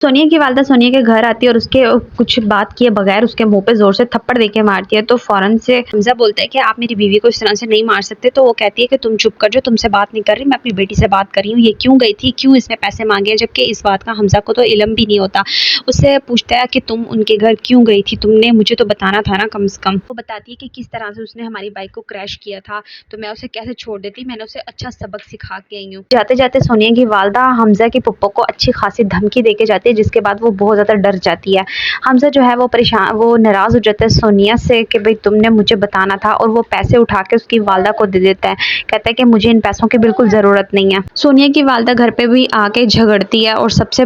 सोनिया की वालदा सोनिया के घर आती है और उसके कुछ बात किए बगैर उसके मुंह पे ज़ोर से थप्पड़ देके मारती है। तो फ़ौरन से हमज़ा बोलता है कि आप मेरी बीवी को इस तरह से नहीं मार सकते। तो वो कहती है कि तुम चुप कर जाओ, तुमसे बात नहीं कर रही, मैं अपनी बेटी से बात कर रही हूँ। ये क्यों गई थी? क्यों इसने पैसे माँगे? जबकि इस बात का हमज़ा को तो इल्म भी नहीं होता। उससे पूछता है कि तुम उनके घर क्यों गई थी? तुमने मुझे तो बताना था ना कम से कम। वो बताती है कि किस तरह से उसने हमारी बाइक को क्रैश किया था, तो मैं उसे कैसे छोड़ देती, मैंने उसे अच्छा सबक सिखा के आई हूँ। जाते-जाते सोनिया की वालदा हमज़ा के पप्पो को अच्छी खासी धमकी देके जाती है, जिसके बाद वो बहुत ज़्यादा डर जाती है। हमज़ा जो है वो नाराज़ हो जाता है सोनिया से कि भई तुमने मुझे बताना था, और वो पैसे उठा के उसकी वालदा को दे देता है। कहता है कि मुझे इन पैसों की बिल्कुल ज़रूरत नहीं है। सोनिया की वालदा घर पे भी आके झगड़ती है और सबसे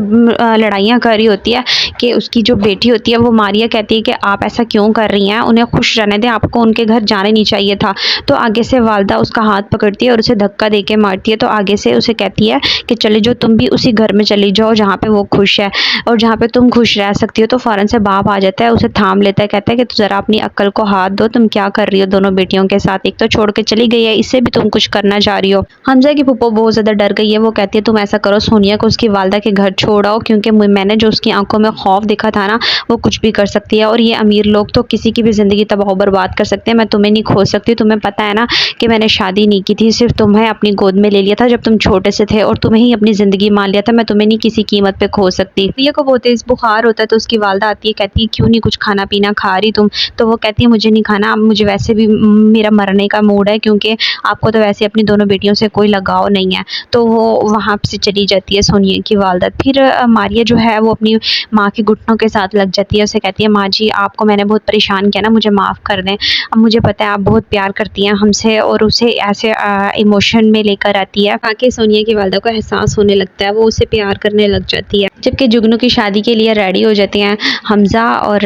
लड़ाइयाँ कर रही होती है कि उसकी जो बेटी होती है वो मारिया कहती है कि आप ऐसा क्यों कर रही हैं? उन्हें खुश रहने दें, आपको उनके घर जाने नहीं चाहिए था। तो आगे से वालदा उसका हाथ पकड़ती है और उसे धक्का देके मारती है। तो आगे से उसे कहती है कि चले जाओ, तुम भी उसी घर में चली जाओ जहाँ पे वो खुश है और जहाँ पे तुम खुश रह सकती हो। तो फ़ौरन से बाप आ जाता है, उसे थाम लेता है, कहता है कि ज़रा अपनी अक्ल को हाथ दो, तुम क्या कर रही हो दोनों बेटियों के साथ? एक तो छोड़ के चली गई है, इससे भी तुम कुछ करना चाह रही हो। हमज़ा की फूफो बहुत ज़्यादा डर गई है। वो कहती है तुम ऐसा करो, सोनिया को उसकी वालदा के घर छोड़ आओ, क्योंकि मैंने जो उसकी आंखों में खौफ देखा था ना, वो कुछ भी कर सकती है, और ये अमीर लोग तो किसी की भी ज़िंदगी तबाह बर्बाद कर सकते हैं। मैं तुम्हें नहीं खो सकती। तुम्हें पता है ना कि मैंने शादी नहीं की थी, सिर्फ तुम्हें अपनी गोद में ले लिया था जब तुम छोटे से थे, और तुम्हें ही अपनी ज़िंदगी मान लिया था। मैं तुम्हें नहीं किसी कीमत पे खो सकती। प्रिया को बहुत तेज़ बुखार होता है, तो उसकी वालदा आती है, कहती है क्यों नहीं कुछ खाना पीना खा रही तुम? तो वो कहती है मुझे नहीं खाना, अब मुझे वैसे भी मेरा मरने का मूड है, क्योंकि आपको तो वैसे अपनी दोनों बेटियों से कोई लगाव नहीं है। तो वो वहाँ से चली जाती है सोनिया की वालदा। फिर मारिया जो है वो अपनी माँ के घुटनों के साथ लग जाती है। उसे कहती है माँ जी, आपको मैंने बहुत परेशान किया ना, मुझे माफ़ कर दें। अब मुझे पता है आप बहुत प्यार करती हैं हमसे, और उसे ऐसे इमोशन में लेकर आती है ताकि सोनिया की वालदा को एहसास होने लगता है, वो उसे प्यार करने लग जाती है। जबकि जुगनू की शादी के लिए रेडी हो जाते हैं हमज़ा और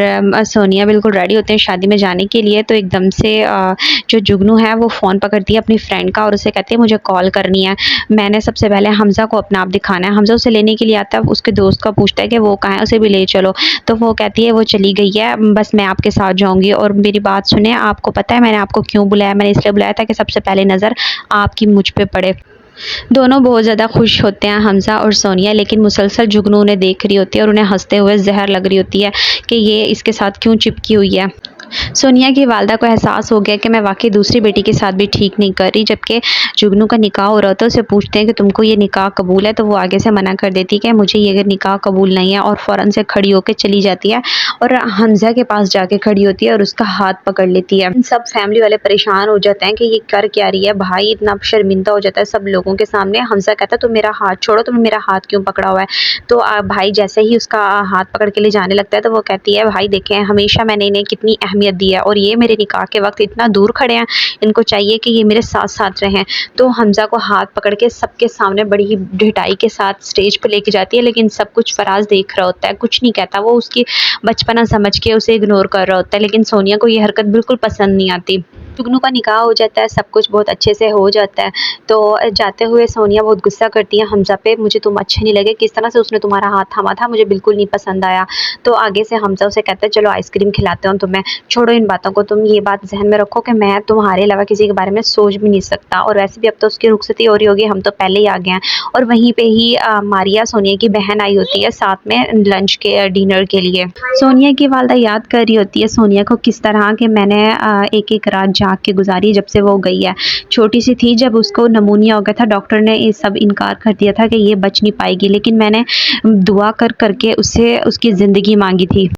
सोनिया, बिल्कुल रेडी होते हैं शादी में जाने के लिए। तो एकदम से जो जुगनू है वो फ़ोन पकड़ती है अपनी फ्रेंड का और उसे कहती है मुझे कॉल करनी है, मैंने सबसे पहले हमज़ा को अपना आप दिखाना है। हमज़ा उसे लेने के लिए आता है, उसके दोस्त का पूछता है कि वो कहाँ है, उसे भी ले चलो। तो वो कहती है वो चली गई है, बस मैं आपके साथ जाऊँगी। और मेरी बात सुने, आपको पता है मैंने आपको क्यों बुलाया? मैंने इसलिए बुलाया था कि सबसे पहले नज़र आपकी मुझ पे पड़े। दोनों बहुत ज़्यादा खुश होते हैं हमज़ा और सोनिया, लेकिन मुसलसल जुगनू उन्हें देख रही होती है और उन्हें हँसते हुए ज़हर लग रही होती है कि ये इसके साथ क्यों चिपकी हुई है। सोनिया की वालदा को एहसास हो गया कि मैं वाक़ई दूसरी बेटी के साथ भी ठीक नहीं कर रही। जबकि जुगनू का निकाह हो रहा होता है, उससे पूछते हैं कि तुमको ये निकाह कबूल है? तो वो आगे से मना कर देती है कि मुझे ये निकाह कबूल नहीं है, और फ़ौरन से खड़ी होकर चली जाती है और हमज़ा के पास जाके खड़ी होती है और उसका हाथ पकड़ लेती है। सब फैमिली वाले परेशान हो जाते हैं कि ये कर क्या रही है। भाई इतना शर्मिंदा हो जाता है सब लोगों के सामने। हमज़ा कहता है तुम मेरा हाथ छोड़ो, तुमने मेरा हाथ क्यों पकड़ा हुआ है? तो भाई जैसे ही उसका हाथ पकड़ के ले जाने लगता है, तो वो कहती है भाई देखें, हमेशा मैंने इन्हें कितनी अहमियत दी है, और ये मेरे निकाह के वक्त इतना दूर खड़े हैं, इनको चाहिए कि ये मेरे साथ साथ रहें। तो हमज़ा को हाथ पकड़ के सबके सामने बड़ी ही ढिठाई के साथ स्टेज पे लेके जाती है, लेकिन सब कुछ फराज देख रहा होता है, कुछ नहीं कहता। वो उसकी बचपना समझ के उसे इग्नोर कर रहा होता है, लेकिन सोनिया को ये हरकत बिल्कुल पसंद नहीं आती। जुगनू का निकाह हो जाता है, सब कुछ बहुत अच्छे से हो जाता है। तो जाते हुए सोनिया बहुत गुस्सा करती है हमज़ा पे, मुझे तुम अच्छे नहीं लगे, किस तरह से उसने तुम्हारा हाथ थामा था, मुझे बिल्कुल नहीं पसंद आया। तो आगे से हमज़ा उसे कहता है चलो आइसक्रीम खिलाते हैं तुम्हें, छोड़ो इन बातों को, तुम ये बात ज़हन में रखो कि मैं तुम्हारे अलावा किसी के बारे में सोच भी नहीं सकता, और वैसे भी अब तो उसकी रुखसती हो रही होगी, हम तो पहले ही आ गए हैं। और वहीं पे ही मारिया सोनिया की बहन आई होती है साथ में लंच के डिनर के लिए। सोनिया की वालदा याद कर रही होती है सोनिया को किस तरह के मैंने एक-एक रात जाग के गुज़ारी जब से वो गई है। छोटी सी थी जब उसको नमूनिया हो गया था, डॉक्टर ने ये सब इनकार कर दिया था कि ये बच नहीं पाएगी, लेकिन मैंने दुआ कर के उससे उसकी ज़िंदगी मांगी थी।